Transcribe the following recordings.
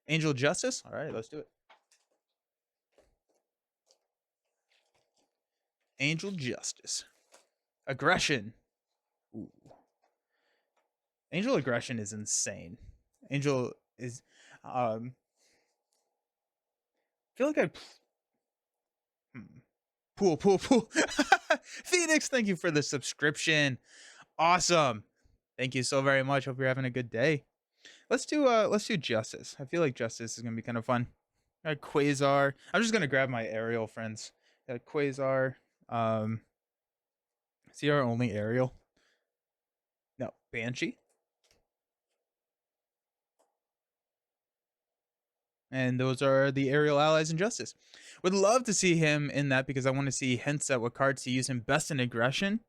Angel Justice. All right, let's do it. Angel Justice. Aggression. Ooh. Angel Aggression is insane. Angel is I feel like I pool. Phoenix, thank you for the subscription. Awesome. Thank you so very much. Hope you're having a good day. Let's do Justice. I feel like Justice is gonna be kind of fun. Quasar. I'm just gonna grab my aerial friends. Quasar. Um is he our only aerial? No, Banshee. And those are the aerial allies in Justice. Would love to see him in that because I want to see hints at what cards to use him best in aggression.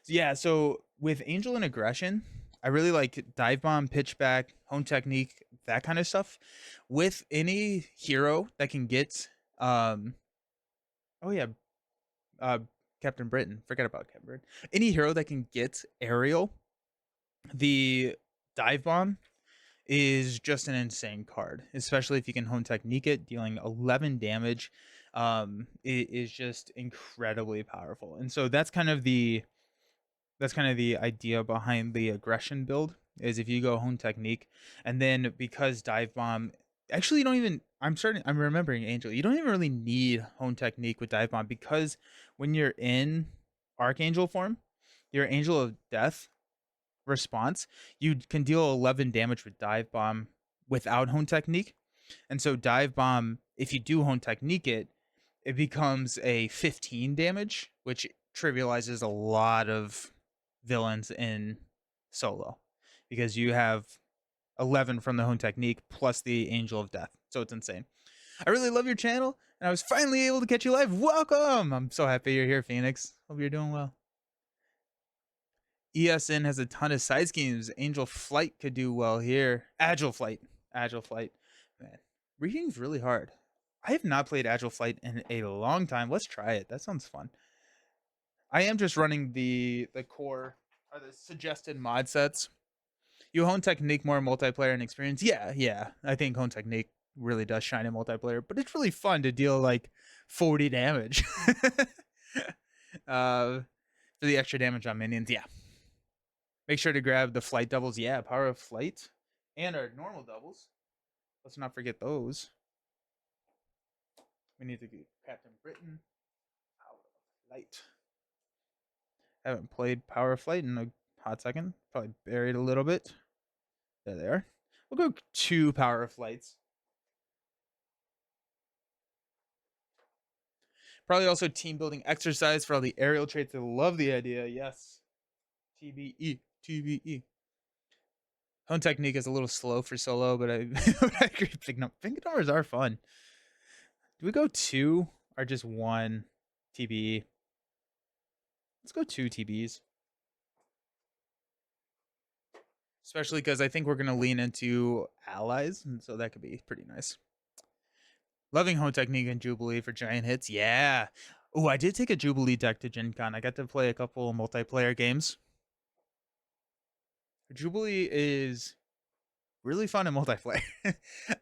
Yeah, so with Angel and aggression, I really like dive bomb, pitchback, hone technique, that kind of stuff. With any hero that can get oh yeah, uh Captain Britain. Forget about Captain Britain. Any hero that can get aerial, the dive bomb is just an insane card, especially if you can hone technique it, dealing 11 damage. It is just incredibly powerful. And so that's kind of the idea behind the aggression build is if you go hone technique and then because dive bomb actually you don't even I'm remembering Angel. You don't even really need hone technique with dive bomb because when you're in archangel form, your angel of death response, you can deal 11 damage with dive bomb without hone technique. And so dive bomb, if you do hone technique it becomes a 15 damage, which trivializes a lot of villains in solo because you have 11 from the hone technique plus the angel of death. So it's insane. I really love your channel and I was finally able to catch you live. Welcome. I'm so happy you're here, Phoenix. Hope you're doing well. ESN has a ton of side schemes. Angel Flight could do well here. Agile Flight. Man, reading's really hard. I have not played Agile Flight in a long time. Let's try it. That sounds fun. I am just running the core or the suggested mod sets. You hone technique more multiplayer and experience. Yeah. I think hone technique really does shine in multiplayer, but it's really fun to deal like 40 damage. For the extra damage on minions. Yeah. Make sure to grab the flight doubles. Yeah, power of flight and our normal doubles. Let's not forget those. We need to get Captain Britain. Power of flight. Haven't played power of flight in a hot second. Probably buried a little bit. There they are. We'll go 2 power of flights. Probably also team building exercise for all the aerial traits. I love the idea. Yes. TBE. Hone technique is a little slow for solo, but I agree. Finger numbers are fun. Do we go 2 or just 1 TBE? Let's go 2 TBs. Especially because I think we're going to lean into allies, and so that could be pretty nice. Loving hone technique and Jubilee for giant hits. Yeah. Oh, I did take a Jubilee deck to Gen Con. I got to play a couple multiplayer games. Jubilee is really fun in multiplayer.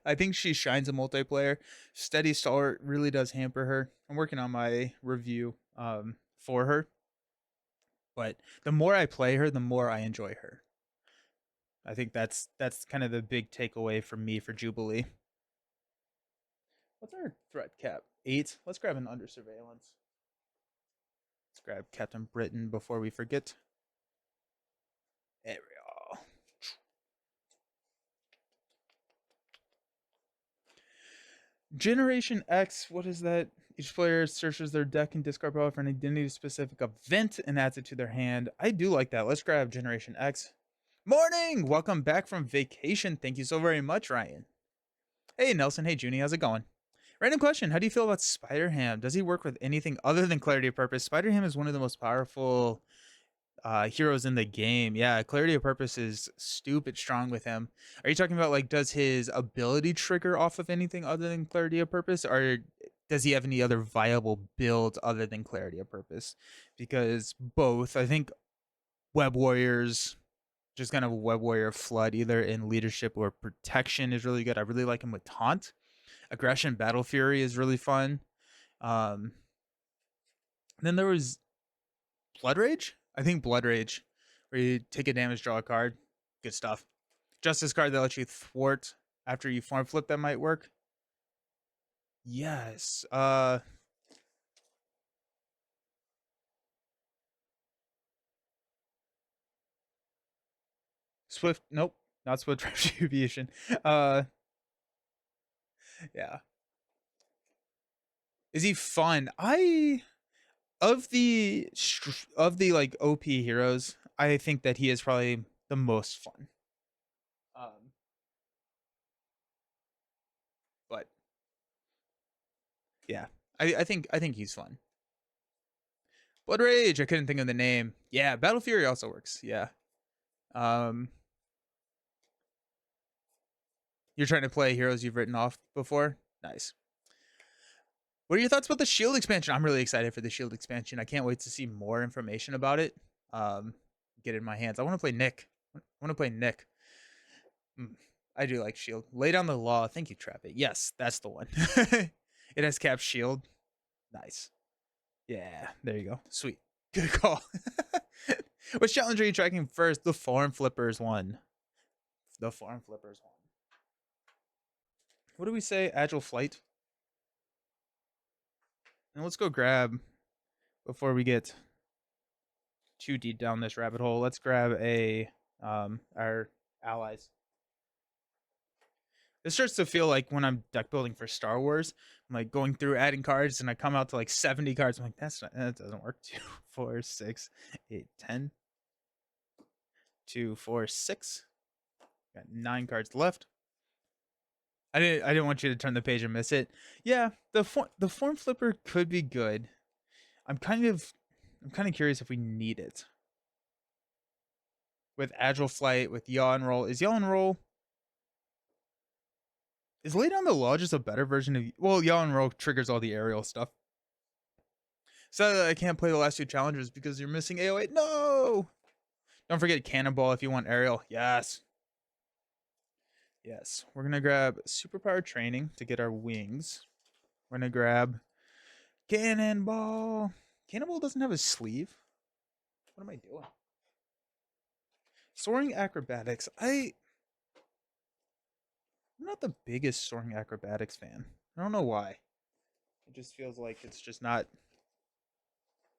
I think she shines in multiplayer. Steady start really does hamper her. I'm working on my review for her. But the more I play her, the more I enjoy her. I think that's kind of the big takeaway for me for Jubilee. What's our threat cap? 8. Let's grab an under surveillance. Let's grab Captain Britain before we forget. There we go. Generation X, what is that? Each player searches their deck and discard power for an identity-specific event and adds it to their hand. I do like that. Let's grab Generation X. Morning! Welcome back from vacation. Thank you so very much, Ryan. Hey, Nelson. Hey, Junie. How's it going? Random question. How do you feel about Spider-Ham? Does he work with anything other than Clarity of Purpose? Spider-Ham is one of the most powerful heroes in the game. Yeah, Clarity of Purpose is stupid strong with him. Are you talking about like does his ability trigger off of anything other than Clarity of Purpose, or does he have any other viable builds other than Clarity of Purpose? Because both, I think Web Warriors just kind of Web Warrior Flood, either in leadership or protection, is really good. I really like him with Taunt. Aggression Battle Fury is really fun. Um, then there was Blood Rage. I think Blood Rage, where you take a damage, draw a card. Good stuff. Justice card that lets you thwart after you form flip, that might work. Yes. Swift. Nope. Not Swift Retribution. Yeah. Is he fun? Of the like OP heroes, I think that he is probably the most fun. Um, but yeah, I think he's fun. Blood Rage. I couldn't think of the name. Yeah, Battle Fury also works. Yeah. Um, you're trying to play heroes you've written off before. Nice. What are your thoughts about the Shield expansion? I'm really excited for the Shield expansion. I can't wait to see more information about it. Get it in my hands. I want to play Nick. I want to play Nick. I do like Shield. Lay down the law. Thank you, Trap It. Yes, that's the one. It has cap Shield. Nice. Yeah, there you go. Sweet. Good call. Which challenge are you tracking first? The Form Flippers one. The Form Flippers one. What do we say? Agile Flight. And let's go grab, before we get too deep down this rabbit hole, let's grab our allies. It starts to feel like when I'm deck building for Star Wars, I'm like going through adding cards and I come out to like 70 cards. I'm like, that doesn't work. 2, 4, 6, 8, 10. 2, 4, 6. Got 9 cards left. I didn't want you to turn the page and miss it. Yeah, the form flipper could be good. I'm kind of curious if we need it. With Agile Flight, with Yaw and Roll. Is Yaw and Roll, is Lay Down the Law just a better version of, well, Yaw and Roll triggers all the aerial stuff. So I can't play the last 2 challenges because you're missing AoE. No! Don't forget Cannonball if you want aerial. Yes. Yes. We're going to grab Superpower Training to get our wings. We're going to grab Cannonball. Cannonball doesn't have a sleeve. What am I doing? Soaring Acrobatics. I'm not the biggest Soaring Acrobatics fan. I don't know why. It just feels like it's just not,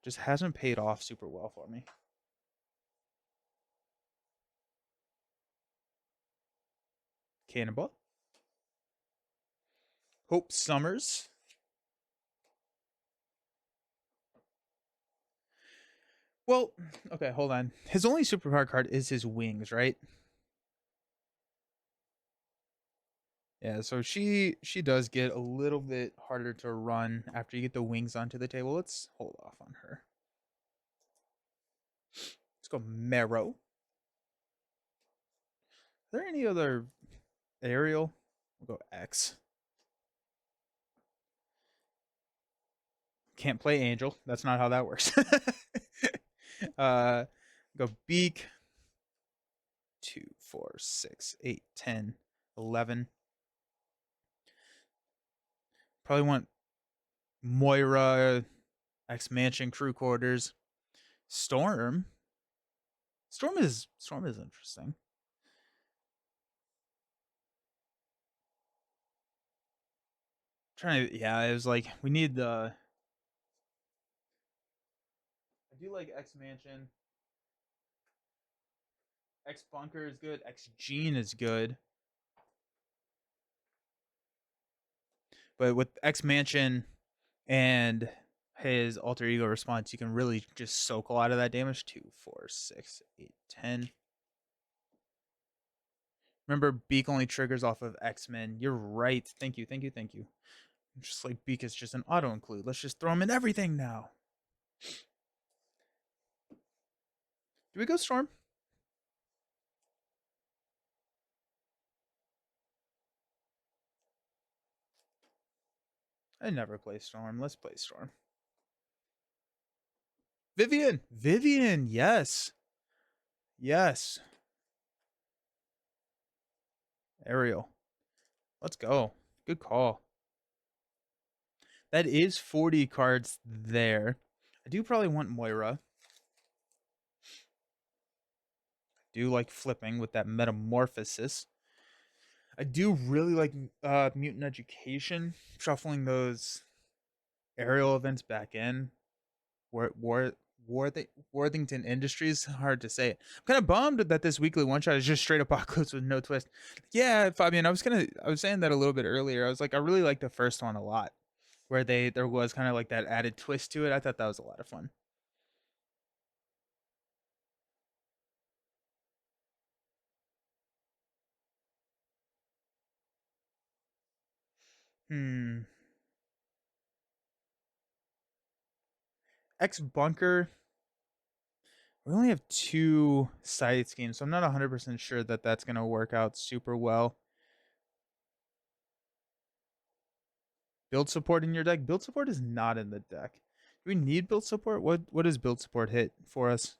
just hasn't paid off super well for me. Cannonball. Hope Summers. Well, okay, hold on. His only superpower card is his wings, right? Yeah, so she does get a little bit harder to run after you get the wings onto the table. Let's hold off on her. Let's go Marrow. Are there any other aerial? We'll go X. Can't play Angel. That's not how that works. Go Beak. 2, 4, 6, 8, 10, 11. Probably want Moira, X Mansion, Crew Quarters, Storm. Storm is interesting. Yeah, it was like we need the. I do like X Mansion. X Bunker is good. X Gene is good. But with X Mansion and his alter ego response, you can really just soak a lot of that damage. 2, 4, 6, 8, 10. Remember, Beak only triggers off of X-Men. You're right. Thank you. Just like Beak is just an auto include. Let's just throw him in everything now. Do we go Storm? I never play Storm. Let's play Storm. Vivian. Yes. Ariel. Let's go. Good call. That is 40 cards there. I do probably want Moira. I do like flipping with that Metamorphosis. I do really like Mutant Education. Shuffling those aerial events back in. Worthington Industries. Hard to say it. I'm kind of bummed that this weekly one shot is just straight apocalypse with no twist. Yeah, Fabian, I was saying that a little bit earlier. I was like, I really like the first one a lot, where there was kind of like that added twist to it. I thought that was a lot of fun. Hmm. X Bunker. We only have 2 side schemes, so I'm not 100% sure that that's going to work out super well. Build support in your deck? Build support is not in the deck. Do we need build support? What does build support hit for us?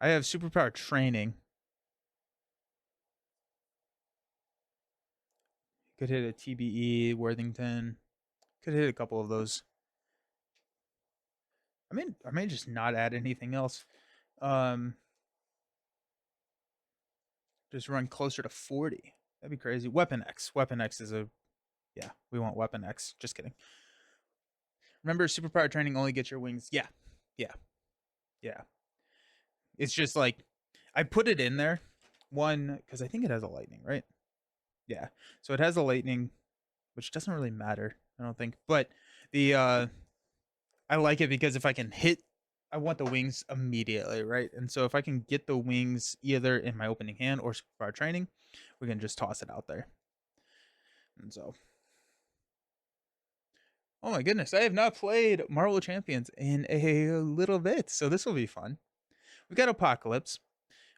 I have superpower training. Could hit a TBE, Worthington. Could hit a couple of those. I may just not add anything else. Just run closer to 40. That'd be crazy. Weapon X. Weapon X is a... Yeah, we want Weapon X. Just kidding. Remember, superpower training only gets your wings. Yeah. Yeah. Yeah. It's just like... I put it in there. One, because I think it has a lightning, right? Yeah. So it has a lightning, which doesn't really matter, I don't think. But the... I like it because if I can hit... I want the wings immediately, right? And so if I can get the wings either in my opening hand or superpower training, we can just toss it out there. And so... Oh my goodness, I have not played Marvel Champions in a little bit, so this will be fun. We've got Apocalypse.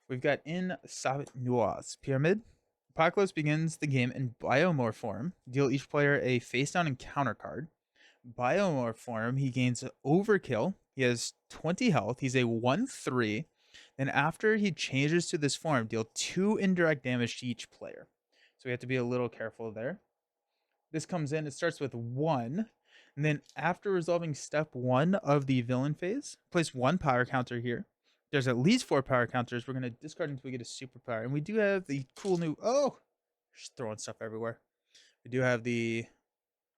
We've got In Sabit Nuaz Pyramid. Apocalypse begins the game in Biomorph form. Deal each player a face down encounter card. Biomorph form, he gains Overkill. He has 20 health. He's a 1/3. Then after he changes to this form, deal 2 indirect damage to each player. So we have to be a little careful there. This comes in, it starts with 1. And then after resolving step 1 of the villain phase, place 1 power counter here. There's at least 4 power counters. We're going to discard until we get a superpower. And we do have the cool new... Oh! Just throwing stuff everywhere. We do have the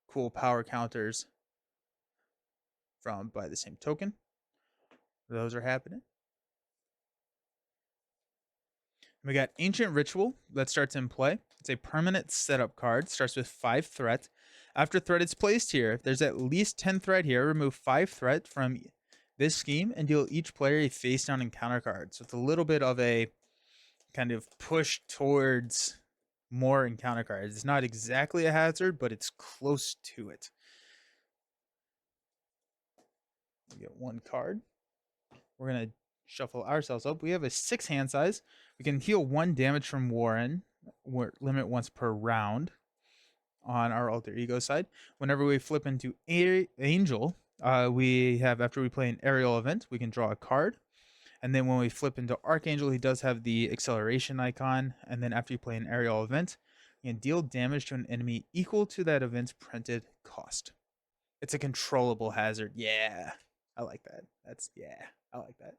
cool power counters from by the same token. Those are happening. We got Ancient Ritual that starts in play. It's a permanent setup card. Starts with 5 threat. After threat is placed here, if there's at least 10 threat here, remove 5 threat from this scheme and deal each player a face down encounter card. So it's a little bit of a kind of push towards more encounter cards. It's not exactly a hazard, but it's close to it. We get 1 card. We're going to shuffle ourselves up. We have a 6 hand size. We can heal 1 damage from Warren. Limit once per round on our alter ego side. Whenever we flip into Angel, we have, after we play an aerial event, we can draw a card. And then when we flip into Archangel, he does have the acceleration icon. And then after you play an aerial event, you can deal damage to an enemy equal to that event's printed cost. It's a controllable hazard. Yeah, I like that. I like that.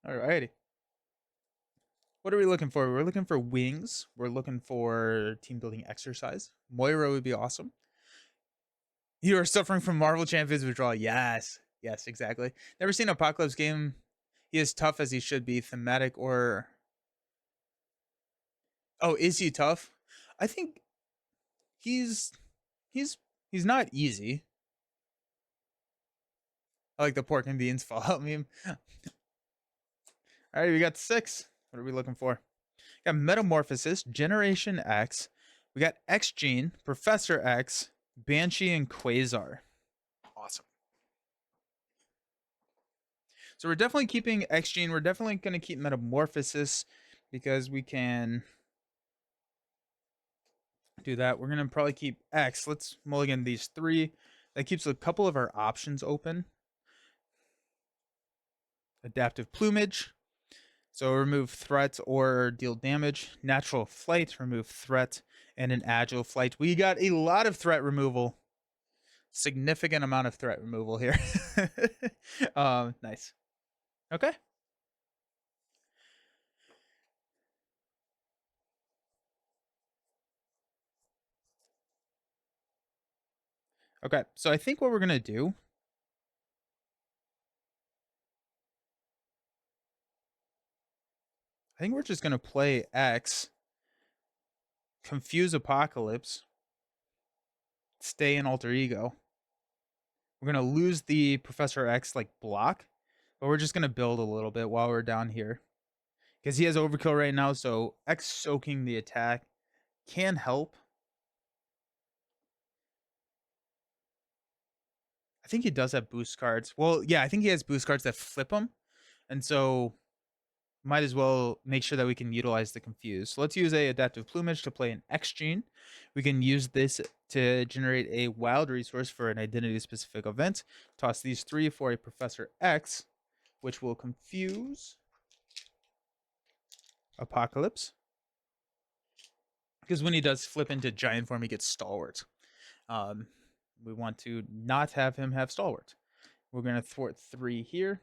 Alrighty. What are we looking for? We're looking for wings. We're looking for team building exercise. Moira would be awesome. You are suffering from Marvel Champions withdrawal. Yes. Yes, exactly. Never seen an Apocalypse game. He is tough as he should be. Thematic or... Oh, is he tough? I think he's not easy. I like the pork and beans fallout meme. Alright, we got 6. What are we looking for? We got Metamorphosis, Generation X. We got X Gene, Professor X, Banshee, and Quasar. Awesome. So we're definitely keeping X Gene. We're definitely going to keep Metamorphosis because we can do that. We're going to probably keep X. Let's mulligan these 3. That keeps a couple of our options open. Adaptive Plumage. So remove threat or deal damage. Natural flight, remove threat, and an agile flight. We got a lot of threat removal. Significant amount of threat removal here. Nice. Okay. Okay, so I think what we're gonna do, I think we're just gonna play X, confuse Apocalypse, stay in Alter Ego. We're gonna lose the Professor X like block, but we're just gonna build a little bit while we're down here. Because he has overkill right now, so X soaking the attack can help. I think he does have boost cards. Well, yeah, I think he has boost cards that flip him. And so might as well make sure that we can utilize the confuse. So let's use a adaptive plumage to play an X gene. We can use this to generate a wild resource for an identity specific event. Toss these 3 for a Professor X, which will confuse Apocalypse. Because when he does flip into giant form, he gets stalwart. We want to not have him have stalwart. We're going to thwart 3 here.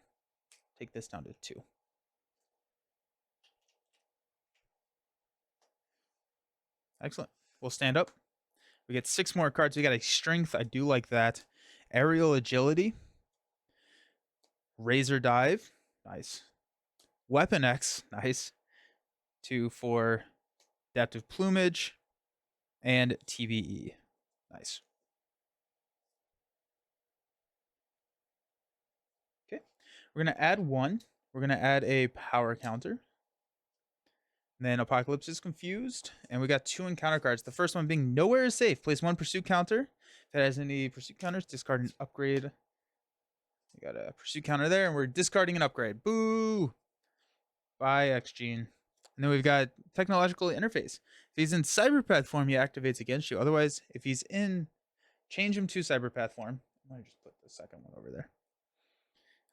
Take this down to 2. Excellent. We'll stand up. We get 6 more cards. We got a strength. I do like that. Aerial agility. Razor dive. Nice. Weapon X. Nice. 2 for adaptive plumage. And TBE. Nice. Okay. We're going to add 1. We're going to add a power counter. And then Apocalypse is confused. And we got 2 encounter cards. The first one being Nowhere is Safe. Place 1 pursuit counter. If it has any pursuit counters, discard an upgrade. We got a pursuit counter there, and we're discarding an upgrade. Boo! Bye, X Gene. And then we've got Technological Interface. If he's in Cyberpath form, he activates against you. Otherwise, if he's in, change him to Cyberpath form. I might just put the second one over there.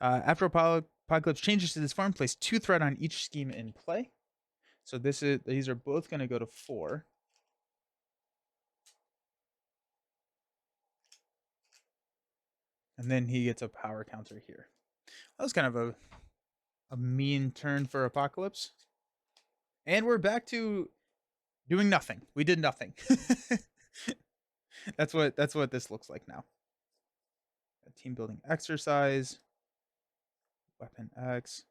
After Apocalypse changes to this form, place 2 threat on each scheme in play. So these are both going to go to 4. And then he gets a power counter here. That was kind of a mean turn for Apocalypse. And we're back to doing nothing. We did nothing. That's what this looks like now. A team building exercise. Weapon X.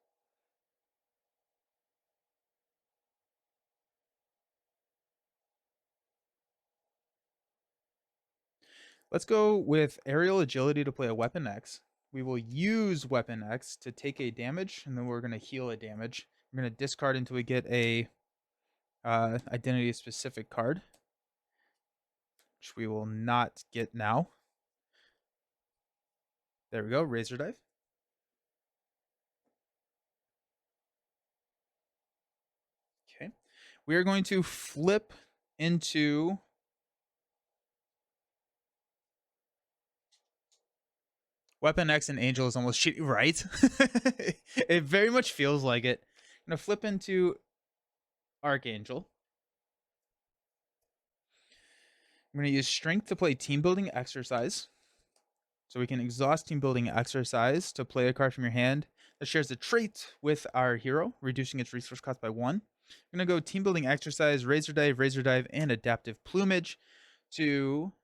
Let's go with aerial agility to play a Weapon X. We will use Weapon X to take a damage, and then we're going to heal a damage. We're going to discard until we get a identity specific card, which we will not get now. There we go, Razor Dive. Okay. We are going to flip into Weapon X and Angel is almost shitty, right? It very much feels like it. I'm going to flip into Archangel. I'm going to use Strength to play Team Building Exercise. So we can exhaust Team Building Exercise to play a card from your hand that shares a trait with our hero, reducing its resource cost by 1. I'm going to go Team Building Exercise, Razor Dive, and Adaptive Plumage to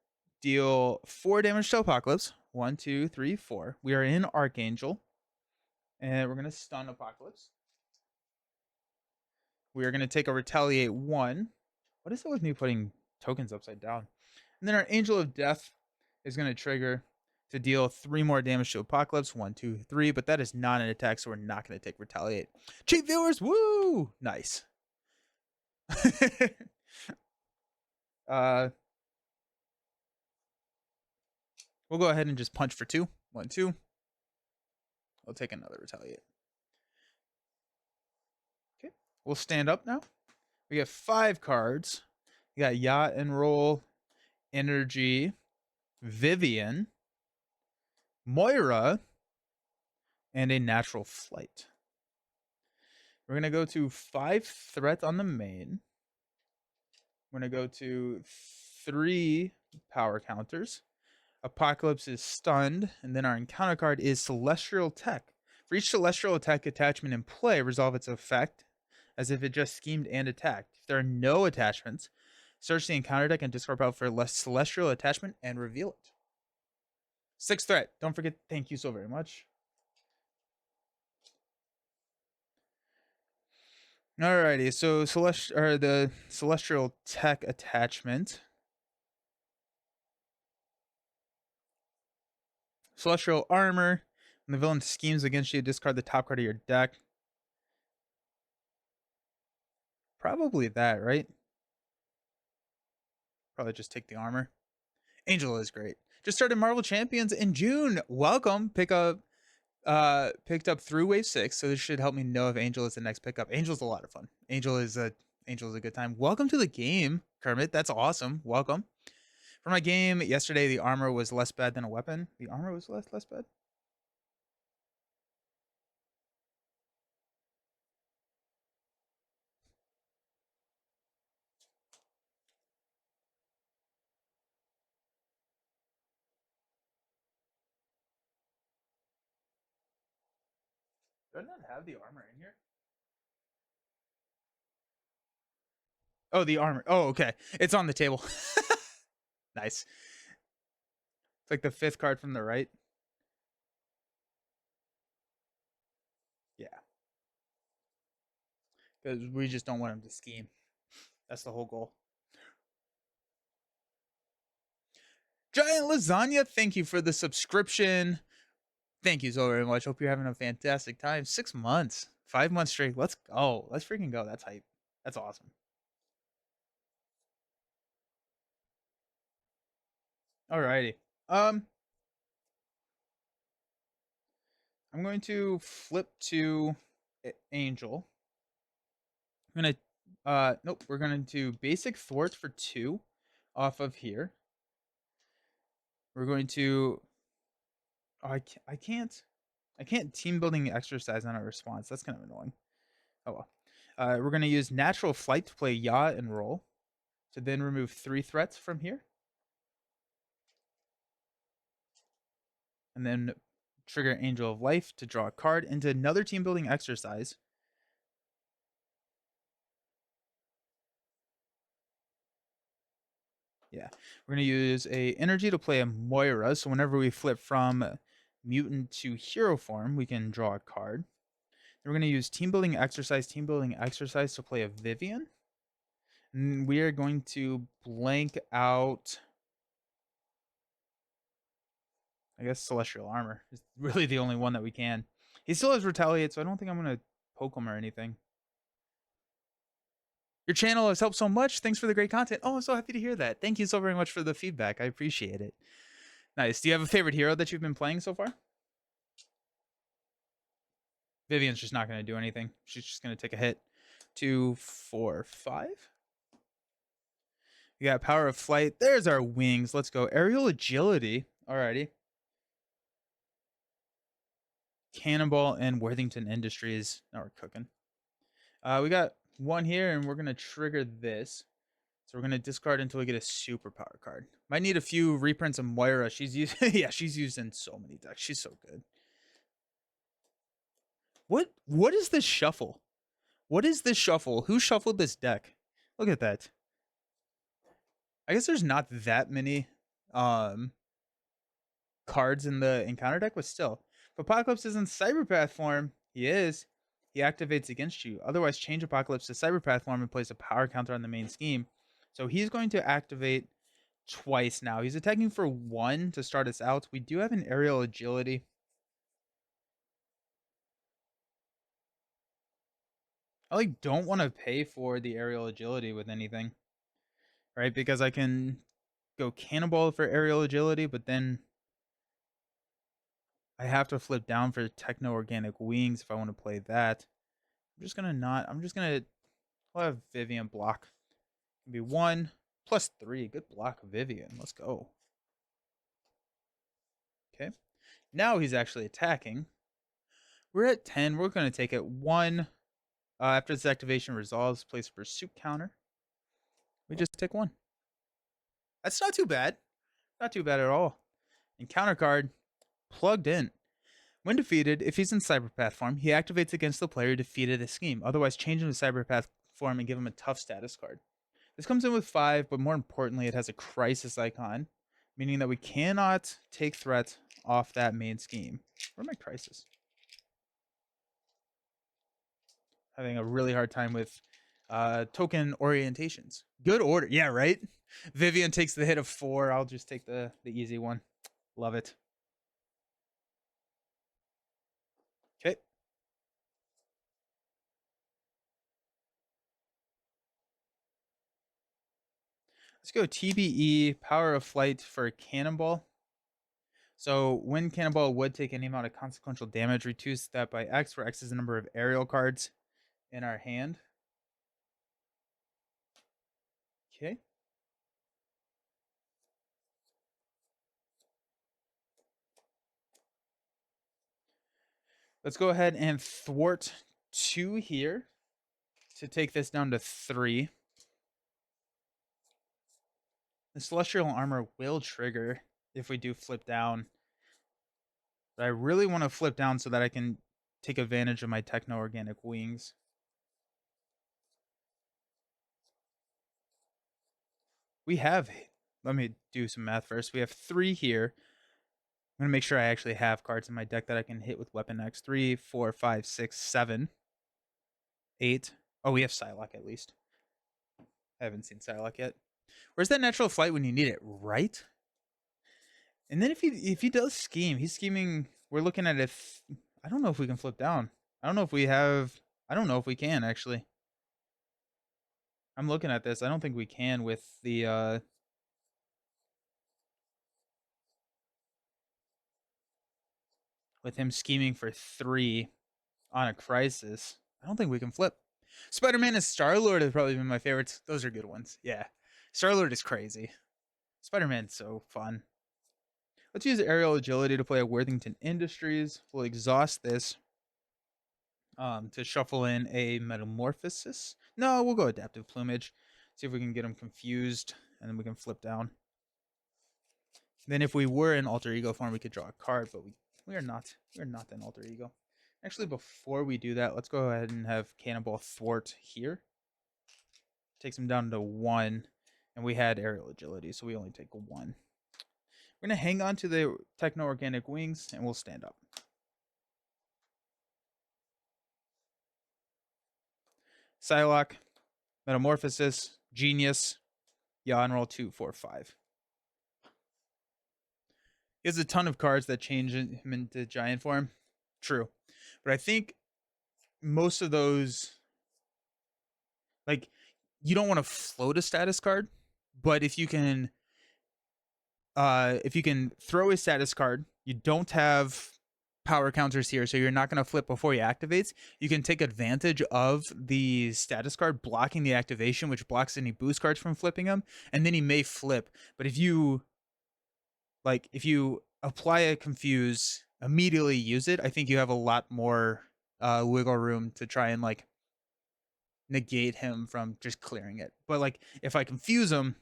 deal 4 damage to Apocalypse. 1, 2, 3, 4. We are in Archangel. And we're going to stun Apocalypse. We are going to take a Retaliate 1. What is it with me putting tokens upside down? And then our Angel of Death is going to trigger to deal 3 more damage to Apocalypse. 1, 2, 3. But that is not an attack, so we're not going to take Retaliate. Cheap viewers, woo! Nice. We'll go ahead and just punch for 2. 1, 2. We'll take another Retaliate. Okay. We'll stand up now. We have 5 cards. We got Yacht and Roll, Energy, Vivian, Moira, and a Natural Flight. We're gonna go to 5 threat on the main. We're gonna go to 3 power counters. Apocalypse is stunned, and then our encounter card is Celestial Tech. For each Celestial Tech attachment in play, resolve its effect as if it just schemed and attacked. If there are no attachments, search the encounter deck and discard out for less Celestial attachment and reveal it. 6 threat. Don't forget, thank you so very much. Alrighty, so the Celestial Tech attachment. Celestial Armor. When the villain schemes against you, discard the top card of your deck. Probably that, right? Probably just take the armor. Angel is great. Just started Marvel Champions in June. Welcome. Picked up through Wave 6, so this should help me know if Angel is the next pickup. Angel's a lot of fun. Angel is a good time. Welcome to the game, Kermit. That's awesome. Welcome. For my game yesterday, the armor was less bad than a weapon. The armor was less bad. Do I not have the armor in here? Oh, the armor. Oh, okay. It's on the table. Nice. It's like the 5th card from the right. Yeah. Because we just don't want him to scheme. That's the whole goal. Giant Lasagna, thank you for the subscription. Thank you so very much. Hope you're having a fantastic time. 6 months, 5 months straight. Let's go. Let's freaking go. That's hype. That's awesome. Alrighty. I'm going to flip to Angel. I'm gonna nope, we're gonna do basic thwart for 2 off of here. We're going to I can't team building exercise on a response. That's kind of annoying. Oh well. We're going to use natural flight to play yaw and roll to then remove 3 threats from here. And then trigger Angel of Life to draw a card into another team building exercise. Yeah, we're going to use a energy to play a Moira. So whenever we flip from mutant to hero form, we can draw a card. Then we're going to use team building exercise to play a Vivian. And we are going to blank out, I guess, Celestial Armor is really the only one that we can. He still has Retaliate, so I don't think I'm going to poke him or anything. Your channel has helped so much. Thanks for the great content. Oh, I'm so happy to hear that. Thank you so very much for the feedback. I appreciate it. Nice. Do you have a favorite hero that you've been playing so far? Vivian's just not going to do anything. She's just going to take a hit. 2, 4, 5. We got Power of Flight. There's our wings. Let's go. Aerial Agility. Alrighty. Cannonball and Worthington Industries. Now we're cooking. We got 1 here, and we're going to trigger this. So we're going to discard until we get a superpower card. Might need a few reprints of Moira. She's used yeah, she's used in so many decks. She's so good. What is this shuffle? What is this shuffle? Who shuffled this deck? Look at that. I guess there's not that many cards in the encounter deck, but still. If Apocalypse is in Cyberpath form, he activates against you. Otherwise, change Apocalypse to Cyberpath form and place a power counter on the main scheme. So he's going to activate twice now. He's attacking for 1 to start us out. We do have an Aerial Agility. I like don't want to pay for the Aerial Agility with anything, right? Because I can go Cannonball for Aerial Agility, but then I have to flip down for Techno Organic Wings if I want to play that. I'll have Vivian block. It'll be 1 plus 3. Good block, Vivian. Let's go. Okay. Now he's actually attacking. We're at 10. We're going to take it 1, After this activation resolves, place a pursuit counter. We just take 1. That's not too bad. Not too bad at all. And counter card, Plugged In. When defeated, if he's in Cyberpath form, he activates against the player who defeated the scheme. Otherwise, change him to Cyberpath form and give him a tough status card. This comes in with 5, but more importantly, it has a crisis icon, meaning that we cannot take threat off that main scheme. Where's my crisis? Having a really hard time with token orientations. Good order. Yeah, right? Vivian takes the hit of 4. I'll just take the easy one. Love it. Okay. Let's go TBE, Power of Flight for Cannonball. So when Cannonball would take any amount of consequential damage, reduce that by X, where X is the number of aerial cards in our hand. Okay. Let's go ahead and thwart 2 here to take this down to 3. The Celestial Armor will trigger if we do flip down. But I really want to flip down so that I can take advantage of my Techno-Organic Wings. We have, let me do some math first. We have 3 here. I'm going to make sure I actually have cards in my deck that I can hit with Weapon X. 3, 4, 5, 6, 7, 8. Oh, we have Psylocke at least. I haven't seen Psylocke yet. Where's that Natural Flight when you need it? Right? And then if he does scheme, he's scheming. We're looking at if I don't know if we can flip down. I don't know if we have. I don't know if we can actually. I'm looking at this. I don't think we can with the with him scheming for 3 on a crisis. I don't think we can flip. Spider-Man and Star-Lord have probably been my favorites. Those are good ones. Yeah. Star-Lord is crazy. Spider-Man's so fun. Let's use Aerial Agility to play a Worthington Industries. We'll exhaust this to shuffle in a Metamorphosis. No, we'll go Adaptive Plumage. See if we can get them confused, and then we can flip down. Then if we were in Alter Ego form, we could draw a card, but we are not. We are not in Alter Ego. Actually, before we do that, let's go ahead and have Cannonball thwart here. Takes him down to 1, and we had Aerial Agility, so we only take 1. We're going to hang on to the Techno-Organic Wings, and we'll stand up. Psylocke, Metamorphosis, Genius, yaw, roll 2, 4, 5. He has a ton of cards that change him into giant form. True. But I think most of those, like, you don't want to float a status card, but if you can throw a status card, you don't have power counters here, so you're not going to flip before he activates. You can take advantage of the status card blocking the activation, which blocks any boost cards from flipping him, and then he may flip. But if you apply a confuse, immediately use it, I think you have a lot more wiggle room to try and like negate him from just clearing it. But like if I confuse him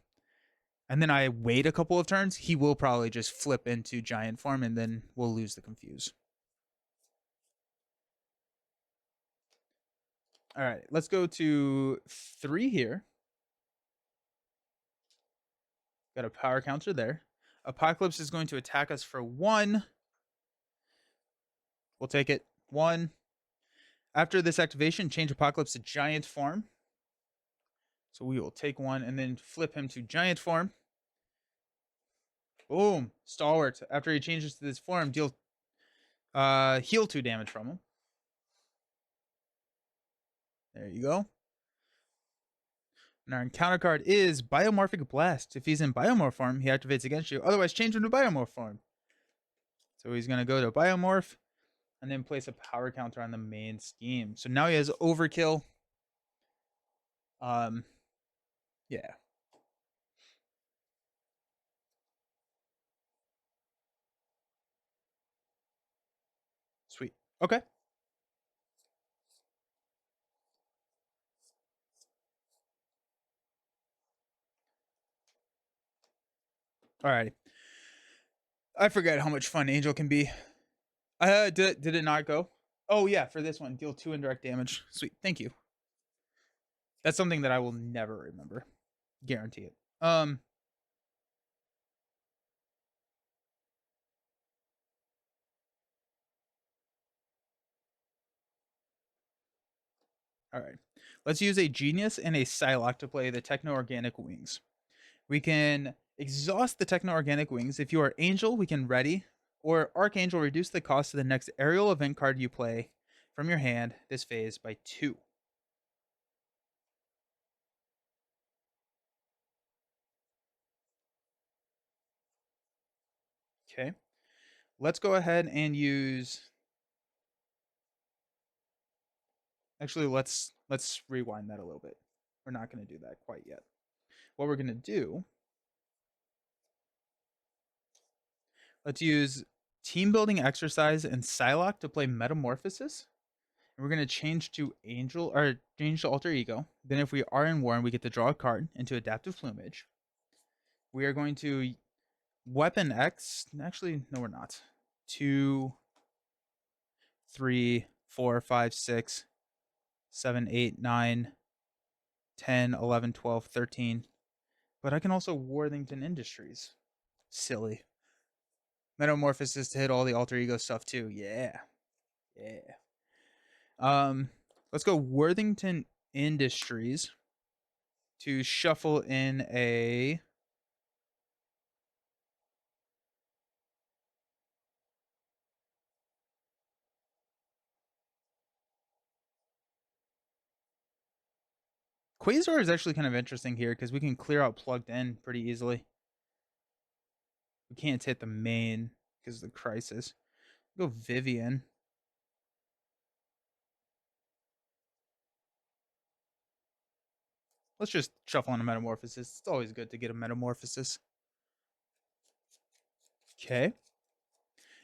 and then I wait a couple of turns, he will probably just flip into giant form and then we'll lose the confuse. All right, let's go to 3 here. Got a power counter there. Apocalypse is going to attack us for 1. We'll take it. 1. After this activation, change Apocalypse to giant form. So we will take 1 and then flip him to giant form. Boom. Stalwart. After he changes to this form, deal heal 2 damage from him. There you go. And our encounter card is Biomorphic Blast. If he's in Biomorph form, he activates against you. Otherwise, change him to Biomorph form. So he's going to go to Biomorph and then place a power counter on the main scheme. So now he has Overkill. Yeah. Sweet. Okay. All right. I forget how much fun Angel can be. Did it not go? Oh yeah, for this one, deal 2 indirect damage. Sweet, thank you. That's something that I will never remember. Guarantee it. All right. Let's use a Genius and a Psylocke to play the Techno Organic Wings. We can exhaust the Techno Organic Wings. If you are Angel, we can ready, or Archangel, reduce the cost of the next aerial event card you play from your hand this phase by 2. Okay. Let's go ahead and use. Actually, let's rewind that a little bit. We're not going to do that quite yet. What we're going to do, let's use Team Building Exercise and Psylocke to play Metamorphosis. And we're going to change to Angel, or change to Alter Ego. Then if we are in Warren, we get to draw a card into Adaptive Plumage. We are going to Weapon X. Actually, no, we're not. 2, 3, 4, 5, 6, 7, 8, 9, 10, 11, 12, 13. But I can also Worthington Industries. Silly. Metamorphosis to hit all the Alter Ego stuff too. Yeah. Yeah. Let's go Worthington Industries to shuffle in a Quasar is actually kind of interesting here because we can clear out Plugged In pretty easily. We can't hit the main because of the Crisis. Go Vivian. Let's just shuffle on a Metamorphosis. It's always good to get a Metamorphosis. Okay.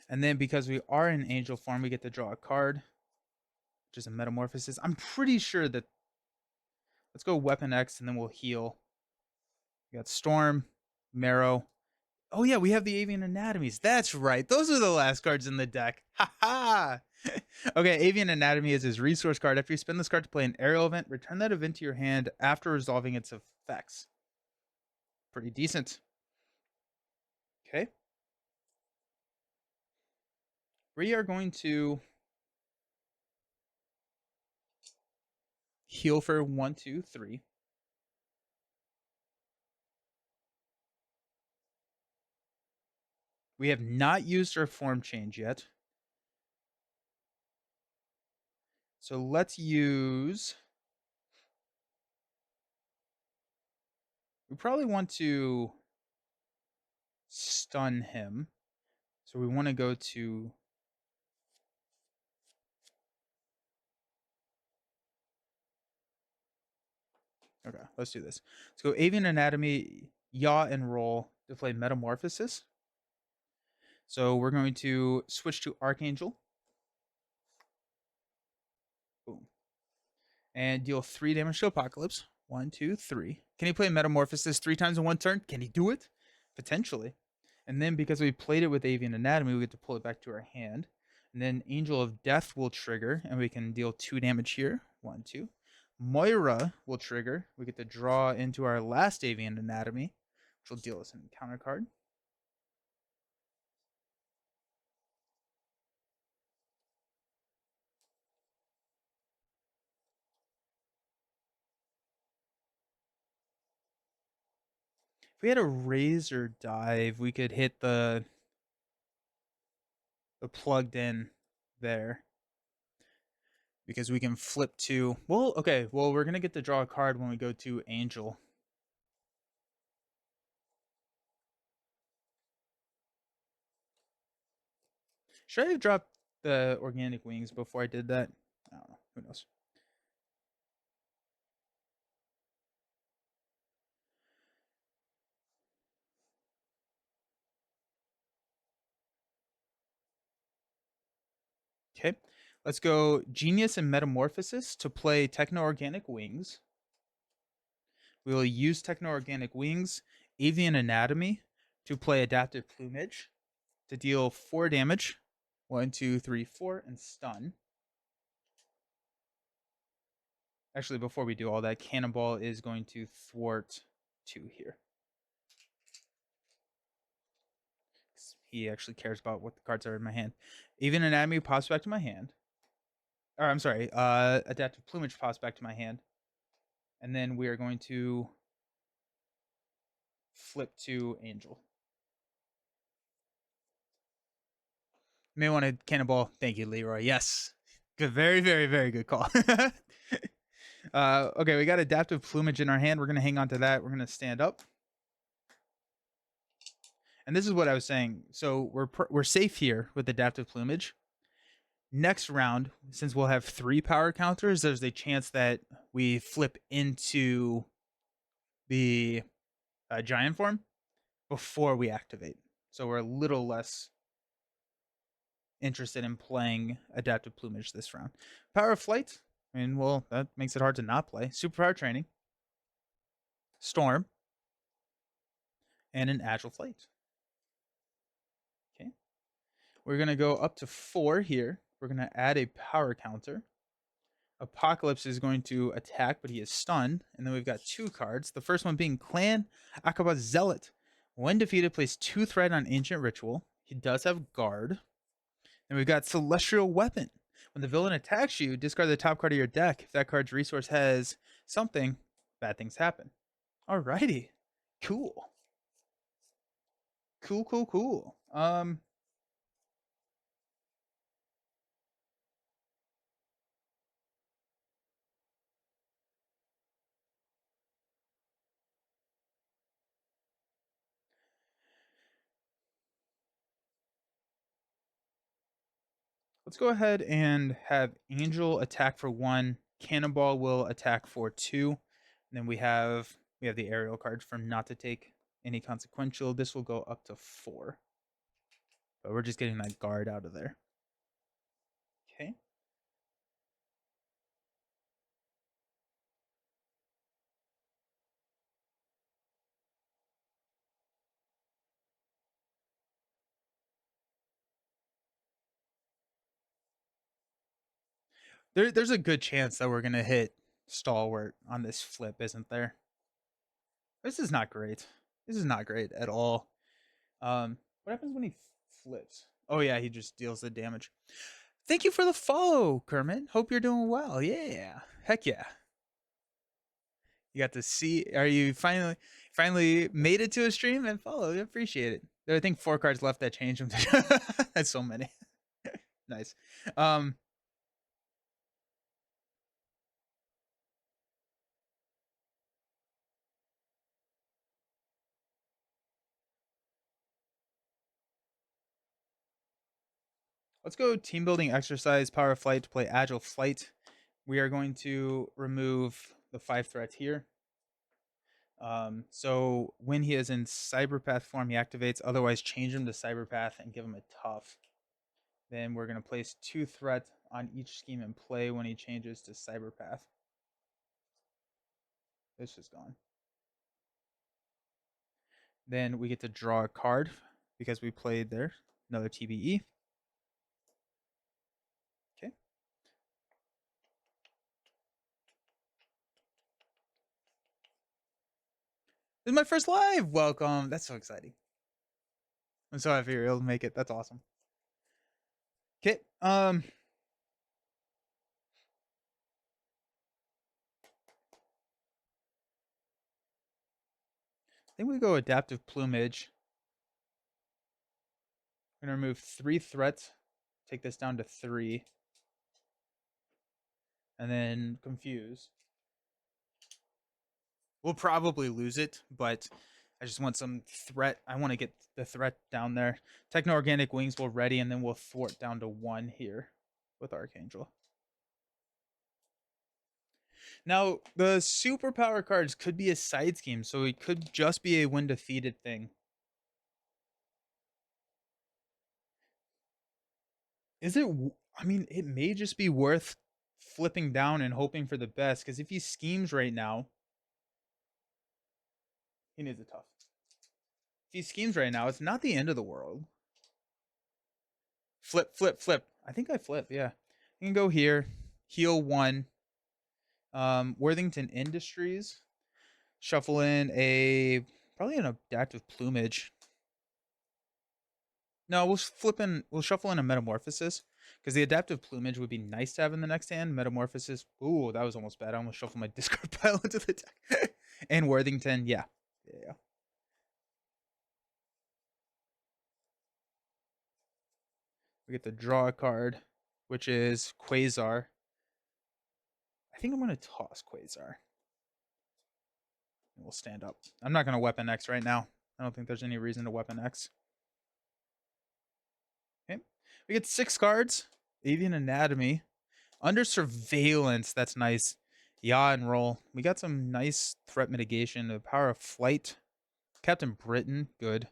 And then because we are in Angel form, we get to draw a card, which is a Metamorphosis. I'm pretty sure that. Let's go Weapon X and then we'll heal. We got Storm, Marrow. Oh yeah, we have the Avian Anatomies. That's right. Those are the last cards in the deck. Ha ha. Okay, Avian Anatomy is his resource card. After you spend this card to play an aerial event, return that event to your hand after resolving its effects. Pretty decent. Okay. We are going to heal for 1, 2, 3. We have not used our form change yet. So let's use. We probably want to stun him. So we want to go to. Okay, let's do this. Let's go Avian Anatomy, Yaw, and Roll to play Metamorphosis. So we're going to switch to Archangel. Boom. And deal 3 damage to Apocalypse. 1, 2, 3. Can he play Metamorphosis 3 times in one turn? Can he do it? Potentially. And then because we played it with Avian Anatomy, we get to pull it back to our hand. And then Angel of Death will trigger, and we can deal 2 damage here. 1, 2. Moira will trigger. We get to draw into our last Avian Anatomy, which will deal us an encounter card. If we had a Razor Dive, we could hit the Plugged In there. Because we can flip to. Well, okay. Well, we're going to get to draw a card when we go to Angel. Should I have dropped the Organic Wings before I did that? I don't know. Who knows? Okay. Let's go Genius and Metamorphosis to play Techno Organic Wings. We will use Techno Organic Wings, Avian Anatomy, to play Adaptive Plumage to deal 4 damage. 1, 2, 3, 4, and stun. Actually, before we do all that, Cannonball is going to thwart 2 here. He actually cares about what the cards are in my hand. Even Anatomy pops back to my hand. Or I'm sorry, Adaptive Plumage pops back to my hand. And then we are going to flip to Angel. You may want to Cannonball. Thank you, Leroy. Yes. Good, very, very, very good call. Okay, we got Adaptive Plumage in our hand. We're going to hang on to that. We're going to stand up. And this is what I was saying. So we're safe here with Adaptive Plumage. Next round, since we'll have 3 power counters, there's a chance that we flip into the giant form before we activate. So we're a little less interested in playing Adaptive Plumage this round. Power of Flight. I mean, well, that makes it hard to not play. Superpower Training. Storm. And an Agile Flight. Okay. We're going to go up to 4 here. We're going to add a power counter. Apocalypse is going to attack, but he is stunned. And then we've got 2 cards. The first one being Clan Akaba Zealot. When defeated, place 2 threat on Ancient Ritual. He does have Guard. And we've got Celestial Weapon. When the villain attacks you, discard the top card of your deck. If that card's resource has something, bad things happen. Alrighty. Cool. Cool. Let's go ahead and have Angel attack for 1. Cannonball will attack for 2. And then we have the aerial card for not to take any consequential. This will go up to 4. But we're just getting that guard out of there. Okay. There's a good chance that we're going to hit Stalwart on this flip, isn't there? This is not great. This is not great at all. What happens when he flips? Oh yeah, he just deals the damage. Thank you for the follow, Kermit. Hope you're doing well. Yeah. Heck yeah. You got to see. Are you finally made it to a stream and follow? I appreciate it. There are, I think 4 cards left that change them. That's so many. Nice. Let's go team building exercise, power of flight to play agile flight. We are going to remove the 5 threats here. So when he is in Cyberpath form, he activates. Otherwise, change him to Cyberpath and give him a tough. Then we're going to place 2 threat on each scheme in play when he changes to Cyberpath. This is gone. Then we get to draw a card because we played there. Another TBE. Okay. This is my first live. Welcome. That's so exciting. I'm so happy you're able to make it. That's awesome. Okay. I think we go Adaptive Plumage. We're going to remove 3 threats. Take this down to 3. And then Confuse. We'll probably lose it, but I just want some threat. I want to get the threat down there. Techno-Organic Wings will ready, and then we'll thwart down to 1 here with Archangel. Now, the superpower cards could be a side scheme, so it could just be a when defeated thing. Is it? I mean, it may just be worth flipping down and hoping for the best, because if he schemes right now, he needs a tough. he schemes right now, it's not the end of the world. Flip, flip, flip. I think I flip, yeah. You can go here, heal 1. Worthington Industries. Shuffle in probably an adaptive plumage. No, we'll shuffle in a metamorphosis. Because the adaptive plumage would be nice to have in the next hand. Metamorphosis. Ooh, that was almost bad. I almost shuffled my discard pile into the deck. And Worthington, yeah. Yeah. We get to draw a card, which is Quasar. I think I'm going to toss Quasar. We'll stand up. I'm not going to Weapon X right now. I don't think there's any reason to Weapon X. Okay. We get 6 cards. Avian Anatomy. Under Surveillance. That's nice. Yaw and Roll. We got some nice threat mitigation. The Power of Flight. Captain Britain. Good.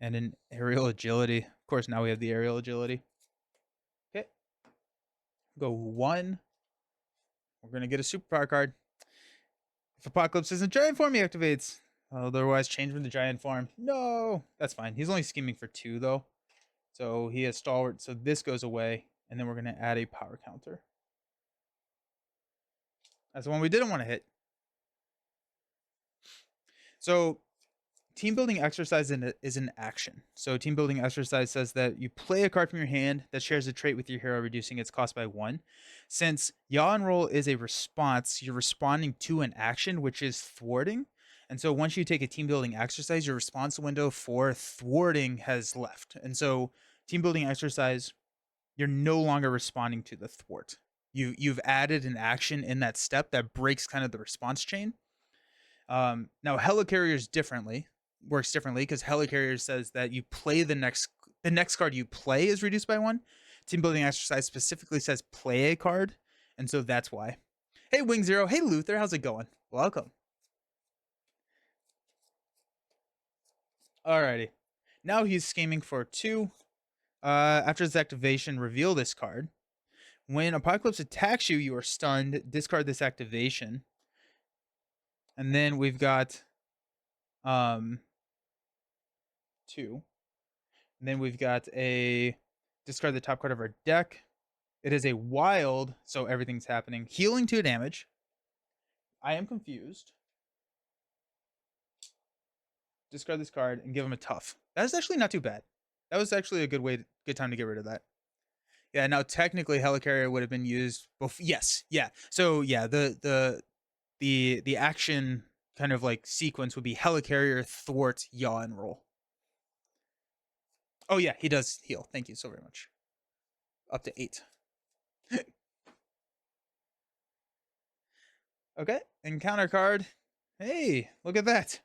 And an Aerial Agility. Of course, now we have the Aerial Agility. Okay. Go 1. We're going to get a superpower card. If Apocalypse isn't giant form, he activates. Otherwise, change from the giant form. No! That's fine. He's only scheming for 2, though. So he has Stalwart. So this goes away. And then we're going to add a power counter. That's the one we didn't want to hit. So team building exercise is an action. So team building exercise says that you play a card from your hand that shares a trait with your hero, reducing its cost by 1. Since Yaw and Roll is a response, you're responding to an action, which is thwarting. And so once you take a team building exercise, your response window for thwarting has left. And so team building exercise, you're no longer responding to the thwart. You've added an action in that step that breaks kind of the response chain. Now Helicarriers works differently because Helicarrier says that you play the next card you play is reduced by 1. Team building exercise specifically says play a card, and so that's why. Hey Wing Zero, hey Luther, how's it going? Welcome. Alrighty, now he's scheming for 2. After his activation, reveal this card. When Apocalypse attacks you, you are stunned. Discard this activation. And then we've got 2. And then we've got a discard the top card of our deck. It is a wild, so everything's happening. Healing 2 damage. I am confused. Discard this card and give him a tough. That's actually not too bad. That was actually a good time to get rid of that. Yeah, now technically Helicarrier would have been used before. Yes, yeah. So yeah, the action kind of like sequence would be Helicarrier, thwart, yaw, and roll. Oh yeah, he does heal. Thank you so very much. Up to 8. Okay, encounter card. Hey, look at that.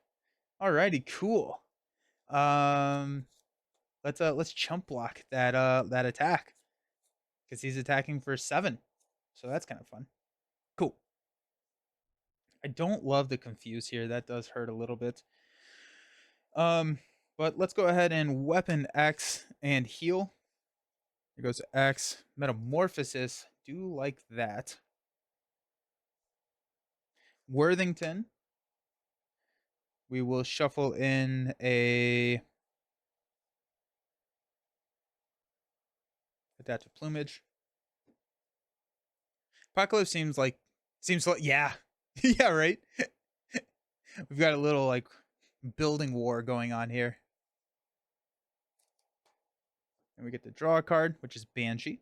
Alrighty, cool. Let's chump block that attack. Because he's attacking for 7. So that's kind of fun. Cool. I don't love the confuse here. That does hurt a little bit. But let's go ahead and Weapon X and heal. Here goes X. Metamorphosis. Do like that. Worthington. We will shuffle in a adaptive plumage. Apocalypse seems like yeah. Yeah, right? We've got a little like building war going on here. And we get to draw a card, which is Banshee.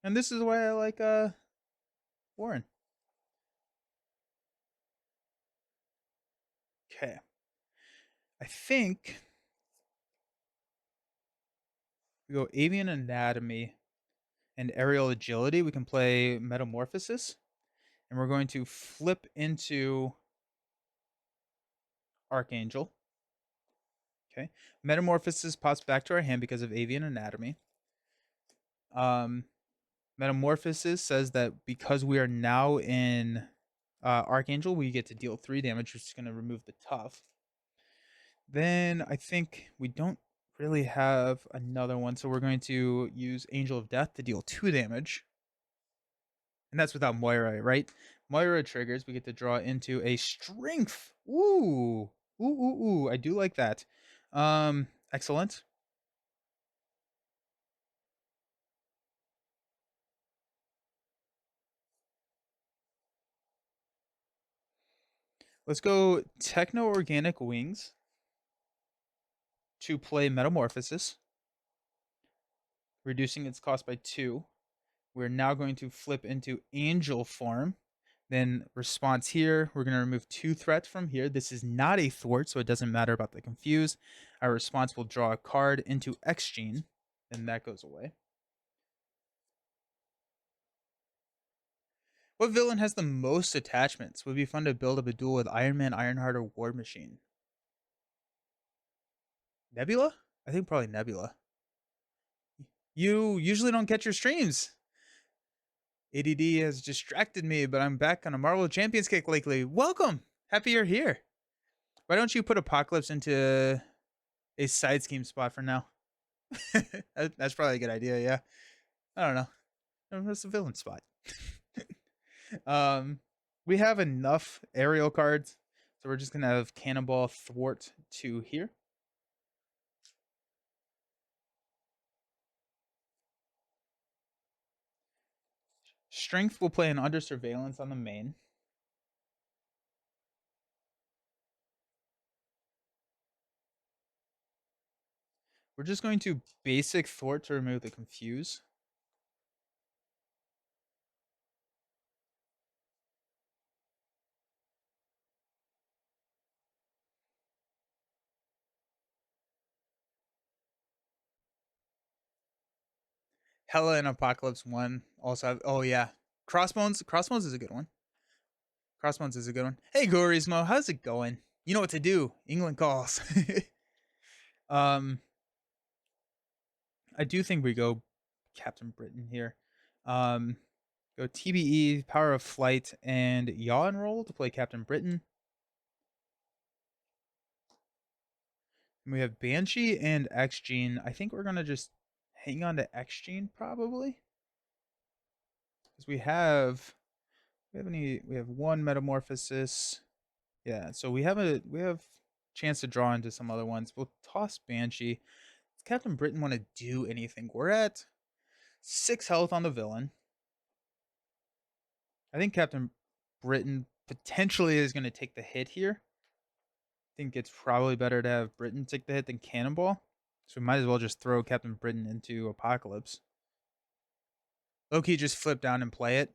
And this is why I like Warren. Okay. I think we go Avian Anatomy and Aerial Agility. We can play Metamorphosis. And we're going to flip into Archangel. Okay. Metamorphosis pops back to our hand because of Avian Anatomy. Metamorphosis says that because we are now in Archangel, we get to deal 3 damage, which is going to remove the tough. Then I think we don't really have another one, so we're going to use Angel of Death to deal 2 damage. And that's without Moira, right? Moira triggers. We get to draw into a Strength. Ooh. Ooh. I do like that. Excellent. Let's go Techno Organic Wings to play Metamorphosis, reducing its cost by 2. We're now going to flip into Angel form. Then response here, we're going to remove 2 threats from here. This is not a thwart, so it doesn't matter about the confuse. Our response will draw a card into X Gene, and that goes away. What villain has the most attachments? Would be fun to build up a duel with Iron Man, Ironheart, or War Machine. Nebula? I think probably Nebula. You usually don't catch your streams. ADD has distracted me, but I'm back on a Marvel Champions kick lately. Welcome! Happy you're here. Why don't you put Apocalypse into a side scheme spot for now? That's probably a good idea, yeah. I don't know. That's a villain spot. We have enough aerial cards, so we're just gonna have Cannonball Thwart 2 here. Strength will play an Under Surveillance on the main. We're just going to basic Thwart to remove the confuse. Hela and Apocalypse 1 also have, oh yeah. Crossbones is a good one. Crossbones is a good one. Hey Gorismo, how's it going? You know what to do. England calls. I do think we go Captain Britain here. Go TBE, Power of Flight, and Yaw and Roll to play Captain Britain. And we have Banshee and X Gene. I think we're gonna just hang on to X Gene probably. Because we have one Metamorphosis. Yeah, so we have chance to draw into some other ones. We'll toss Banshee. Does Captain Britain want to do anything? We're at 6 health on the villain. I think Captain Britain potentially is going to take the hit here. I think it's probably better to have Britain take the hit than Cannonball. So we might as well just throw Captain Britain into Apocalypse. Loki just flip down and play it.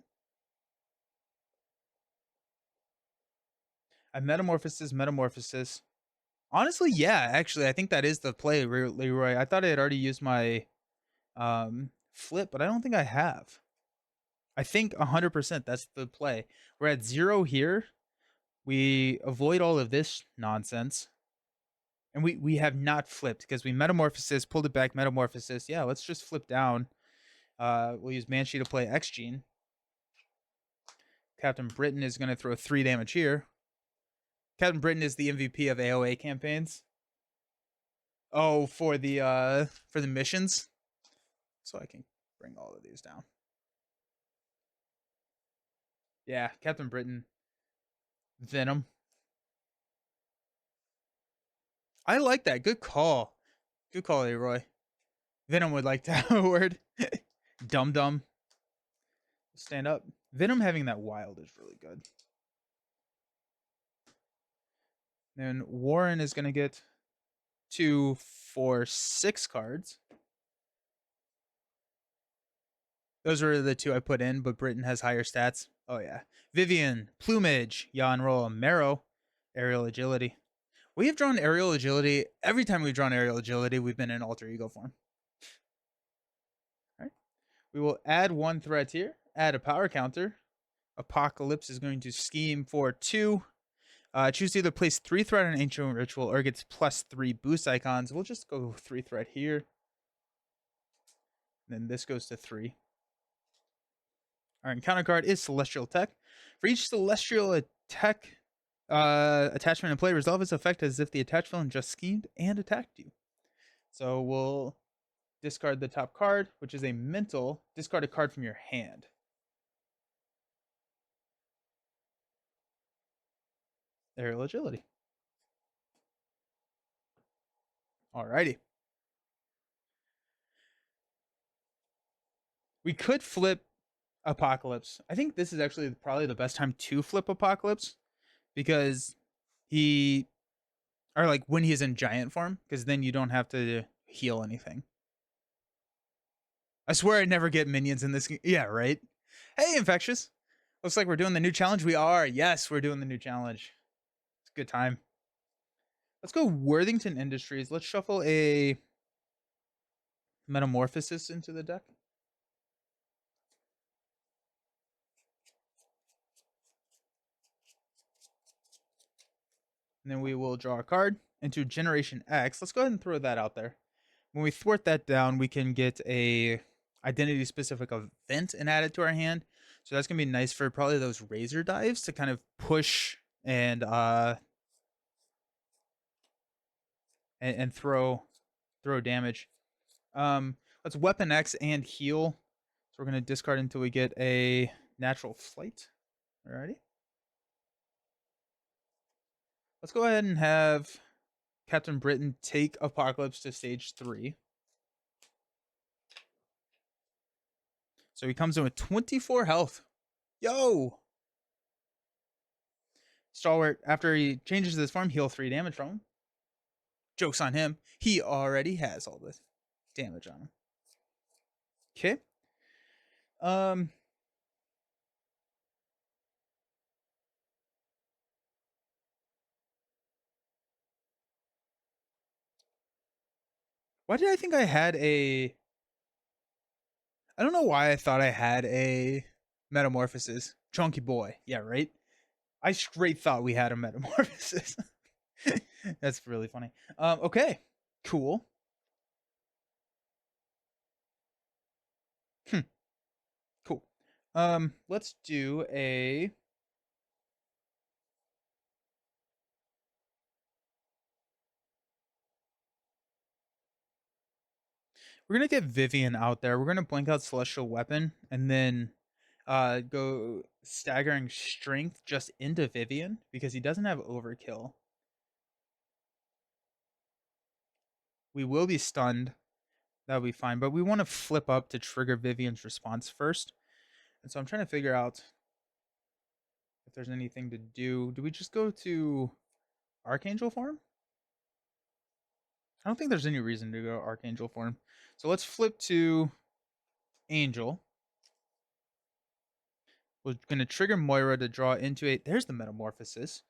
I Metamorphosis. Honestly, yeah, actually, I think that is the play, Leroy. I thought I had already used my flip, but I don't think I have. I think 100% that's the play. We're at 0 here. We avoid all of this nonsense. And we have not flipped because we Metamorphosis, pulled it back, Metamorphosis. Yeah, let's just flip down. We'll use Banshee to play X Gene. Captain Britain is going to throw 3 damage here. Captain Britain is the MVP of AOA campaigns. Oh, for the missions. So I can bring all of these down. Yeah, Captain Britain. Venom. I like that. Good call. Good call, Leroy. Venom would like to have a word. Dum Dum. Stand up. Venom having that wild is really good. Then Warren is going to get 2, 4, 6 cards. Those are the 2 I put in, but Britain has higher stats. Oh, yeah. Vivian, Plumage, Yaw and Roll, Marrow, Aerial Agility. We have drawn Aerial Agility. Every time we've drawn Aerial Agility, we've been in Alter Ego form. All right. We will add 1 threat here, add a power counter. Apocalypse is going to scheme for 2. Choose to either place 3 threat on Ancient Ritual or gets +3 boost icons. We'll just go 3 threat here. Then this goes to 3. Our encounter card is Celestial Attack. For each Celestial Attack attachment in play, resolve its effect as if the attached villain just schemed and attacked you. So we'll discard the top card, which is a mental. Discard a card from your hand. Aerial Agility. Alrighty. We could flip Apocalypse. I think this is actually probably the best time to flip Apocalypse because he, or like when he's in giant form, because then you don't have to heal anything. I swear I never get minions in this game. Yeah, right? Hey, Infectious. Looks like we're doing the new challenge. We are. Yes, we're doing the new challenge. It's a good time. Let's go Worthington Industries. Let's shuffle a Metamorphosis into the deck. And then we will draw a card into Generation X. Let's go ahead and throw that out there. When we thwart that down, we can get a identity specific event and add it to our hand. So that's gonna be nice for probably those razor dives to kind of push and throw damage. Let's Weapon X and heal. So we're gonna discard until we get a Natural Flight. Alrighty. Let's go ahead and have Captain Britain take Apocalypse to stage 3. So he comes in with 24 health. Yo! Stalwart, after he changes his form, heal 3 damage from him. Joke's on him. He already has all this damage on him. Okay. Why did I think I had a... I don't know why I thought I had a Metamorphosis. Chunky boy. Yeah, right? I straight thought we had a Metamorphosis. That's really funny. Okay. Cool. Cool. Let's do a... We're gonna get Vivian out there. We're gonna blink out Celestial Weapon and then go Staggering Strength just into Vivian because he doesn't have Overkill. We will be stunned. That'll be fine, but we want to flip up to trigger Vivian's response first. And so I'm trying to figure out if there's anything to do. Do we just go to Archangel form? I don't think there's any reason to go Archangel form. So let's flip to Angel. We're going to trigger Moira to draw into a... There's the Metamorphosis.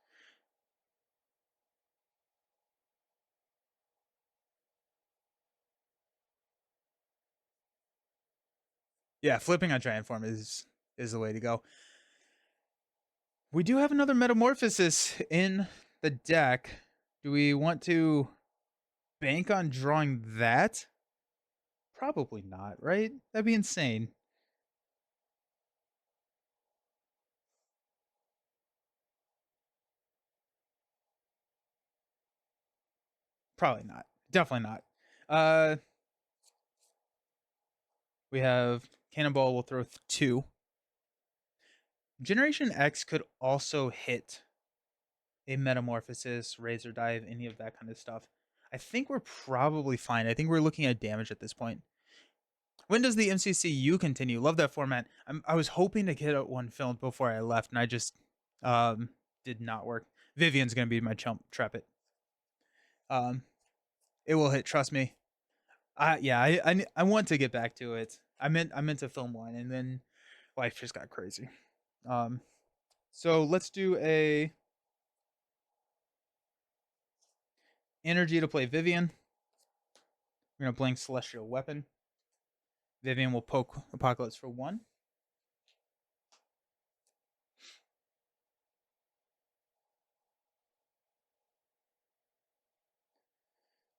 Yeah, flipping on Giant form is the way to go. We do have another Metamorphosis in the deck. Do we want to bank on drawing that? Probably not, right? That'd be insane. Probably not. Definitely not. We have Cannonball will throw 2. Generation X could also hit a Metamorphosis, Razor Dive, any of that kind of stuff. I think we're probably fine. I think we're looking at damage at this point. When does the MCCU continue? Love that format. I was hoping to get one filmed before I left, and I just did not work. Vivian's gonna be my chump Trepet. It will hit. Trust me. I want to get back to it. I meant to film one, and then life just got crazy. So let's do a energy to play Vivian. We're gonna blank Celestial Weapon. Vivian will poke Apocalypse for 1.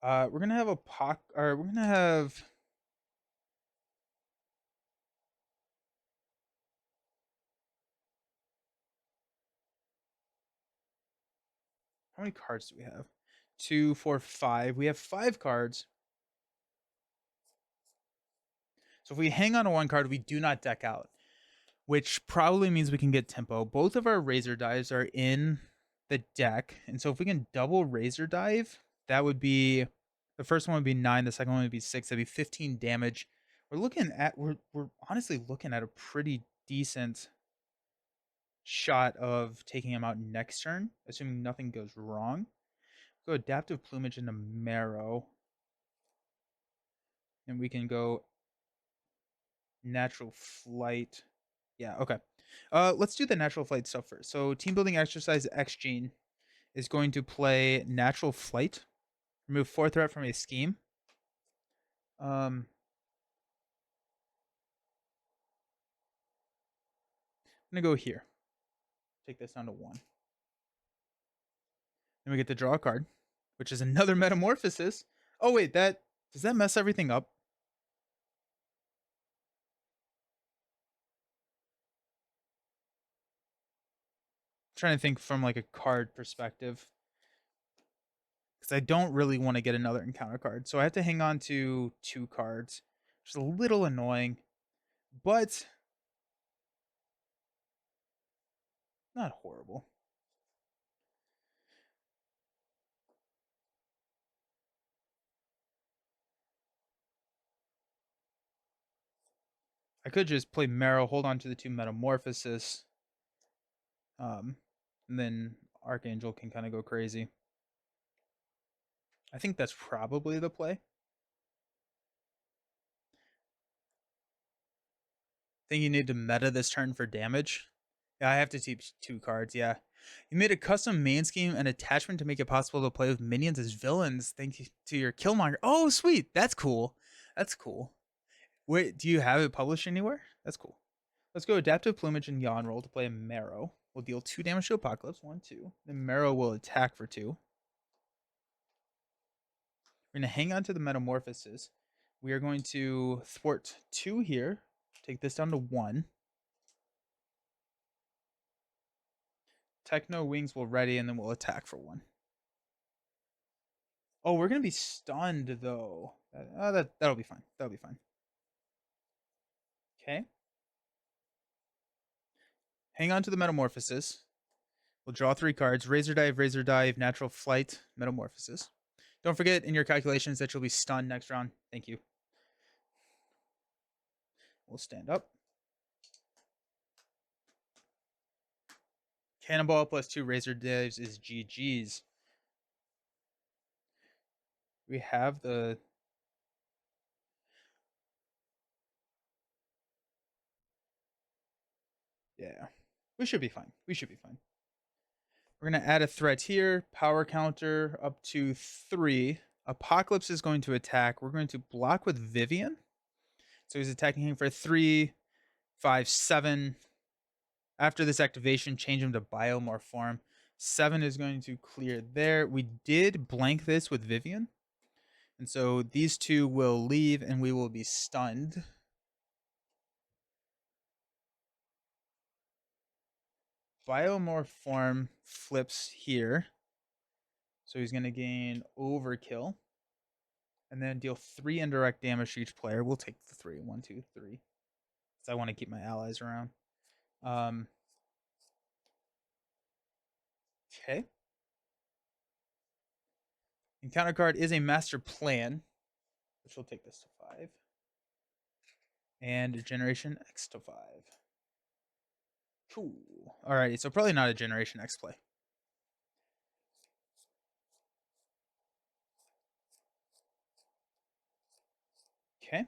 We're gonna have we're gonna have... How many cards do we have? 2, 4, 5. We have 5 cards. So if we hang on to 1 card, we do not deck out, which probably means we can get tempo. Both of our Razor Dives are in the deck, and so if we can double Razor Dive, that would be The first one would be 9, the second one would be 6. That'd be 15 damage. We're honestly looking at a pretty decent shot of taking him out next turn, assuming nothing goes wrong. Go Adaptive Plumage into Marrow. And we can go Natural Flight. Yeah, okay. Let's do the Natural Flight stuff first. So Team Building Exercise X Gene is going to play Natural Flight. Remove 4 threat from a scheme. I'm gonna go here. Take this down to 1. Then we get to draw a card, which is another Metamorphosis. Oh wait, does that mess everything up? I'm trying to think from like a card perspective. Because I don't really want to get another encounter card. So I have to hang on to 2 cards, which is a little annoying. But not horrible. I could just play Marrow, hold on to the 2 Metamorphosis. And then Archangel can kind of go crazy. I think that's probably the play. Think you need to meta this turn for damage? Yeah, I have to keep 2 cards, yeah. You made a custom main scheme and attachment to make it possible to play with minions as villains thanks to your Killmonger. Oh, sweet. That's cool. That's cool. Wait, do you have it published anywhere? That's cool. Let's go Adaptive Plumage and Yawn Roll to play a Marrow. We'll deal 2 damage to Apocalypse. 1, 2. Then Marrow will attack for 2. We're going to hang on to the Metamorphosis. We are going to thwart 2 here. Take this down to 1. Techno Wings will ready, and then we'll attack for 1. Oh, we're going to be stunned, though. That'll be fine. That'll be fine. Okay. Hang on to the Metamorphosis. We'll draw 3 cards. Razor Dive, Natural Flight, Metamorphosis. Don't forget in your calculations that you'll be stunned next round. Thank you. We'll stand up. Cannonball plus 2 Razor Dives is GG's. We have the... Yeah. We should be fine. We should be fine. We're going to add a threat here. Power counter up to 3. Apocalypse is going to attack. We're going to block with Vivian. So he's attacking him for 3, 5, 7. After this activation, change him to Biomorph form. 7 is going to clear there. We did blank this with Vivian. And so these 2 will leave and we will be stunned. Biomorph form flips here. So he's going to gain Overkill. And then deal 3 indirect damage to each player. We'll take the 3. 1, 2, 3. Because I want to keep my allies around. Okay. Encounter card is a Master Plan, which will take this to 5. And Generation X to 5. Cool. Alrighty, so probably not a Generation X play. Okay.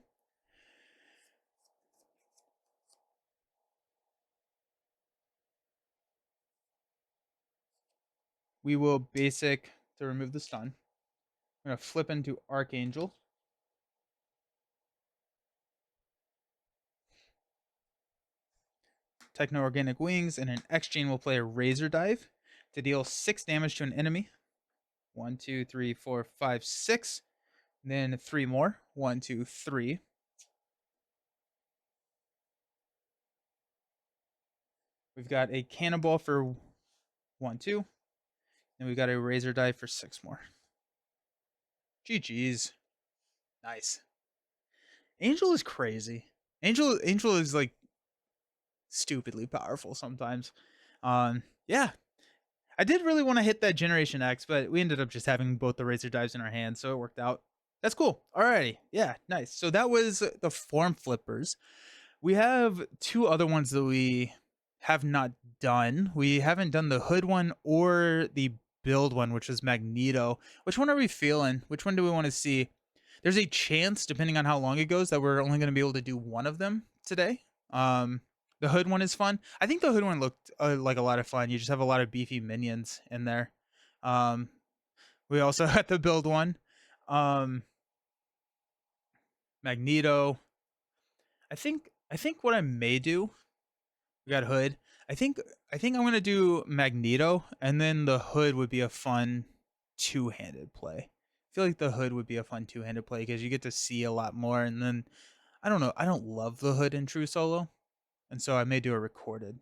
We will basic to remove the stun. I'm going to flip into Archangel. Techno Organic Wings, and an X Gene will play a Razor Dive to deal 6 damage to an enemy. 1, 2, 3, 4, 5, 6. And then 3 more. 1, 2, 3. We've got a Cannonball for 1, 2. And we've got a Razor Dive for 6 more. GG's. Nice. Angel is crazy. Angel is like stupidly powerful sometimes. Yeah. I did really want to hit that Generation X, but we ended up just having both the Razor Dives in our hands, so it worked out. That's cool. Alrighty. Yeah, nice. So that was the form flippers. We have two other ones that we have not done. We haven't done the hood one or the build one, which was Magneto. Which one are we feeling? Which one do we want to see? There's a chance, depending on how long it goes, that we're only going to be able to do one of them today. The hood one is fun. I think the hood one looked like a lot of fun. You just have a lot of beefy minions in there. Um, we also had the build one. Magneto. I think what I may do, we got hood. I think I'm gonna do Magneto, and then the hood would be a fun two-handed play. I feel like the hood would be a fun two-handed play because you get to see a lot more. And then I don't know. I don't love the hood in true solo, and so I may do a recorded.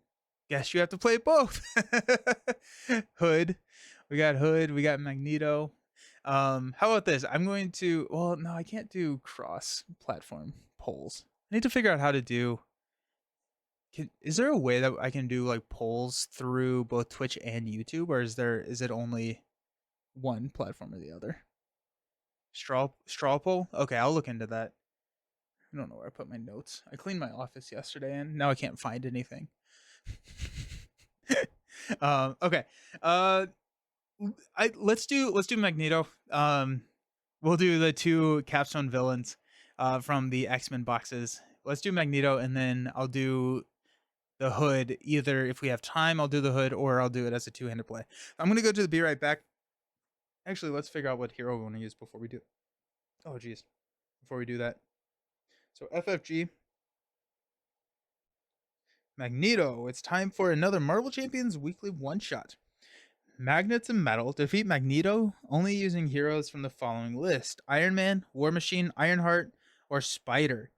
Guess you have to play both. Hood. We got hood. We got Magneto. How about this? I'm going to. Well, no, I can't do cross-platform polls. I need to figure out how to do. Is there a way that I can do like polls through both Twitch and YouTube, or is it only one platform or the other? Straw poll? Okay, I'll look into that. I don't know where I put my notes. I cleaned my office yesterday and now I can't find anything. Okay. Let's do Magneto. We'll do the two capstone villains from the X-Men boxes. Let's do Magneto, and then I'll do the hood. Either if we have time, I'll do the hood, or I'll do it as a two-handed play. I'm gonna go to the be right back. Actually, let's figure out what hero we want to use before we do. Oh, geez. Before we do that. So FFG. Magneto. It's time for another Marvel Champions weekly one-shot. Magnets and Metal defeat Magneto only using heroes from the following list: Iron Man, War Machine, Ironheart, or Spider.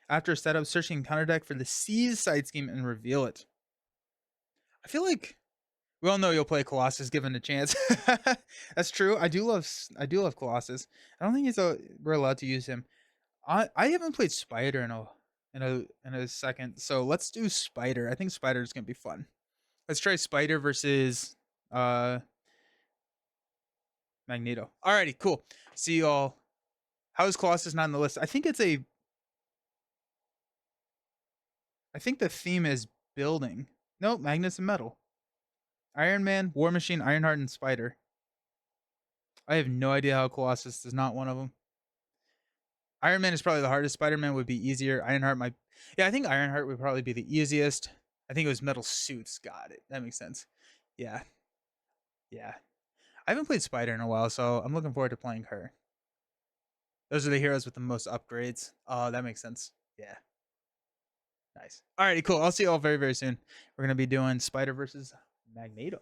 After a setup, searching counter deck for the Seize side scheme and reveal it. I feel like we all know you'll play Colossus given a chance. That's true. I do love Colossus. I don't think we're allowed to use him. I haven't played Spider in a second, so let's do Spider. I think Spider is gonna be fun. Let's try Spider versus Magneto. Alrighty, cool. See y'all. How is Colossus not on the list? I think the theme is building. No, Magnets and Metal. Iron Man, War Machine, Ironheart, and Spider. I have no idea how Colossus is not one of them. Iron Man is probably the hardest. Spider-Man would be easier. Ironheart might. Yeah, I think Ironheart would probably be the easiest. I think it was Metal Suits. Got it. That makes sense. Yeah. Yeah. I haven't played Spider in a while, so I'm looking forward to playing her. Those are the heroes with the most upgrades. Oh, that makes sense. Yeah. Nice. Alrighty, cool. I'll see you all very, very soon. We're going to be doing Spider versus Magneto.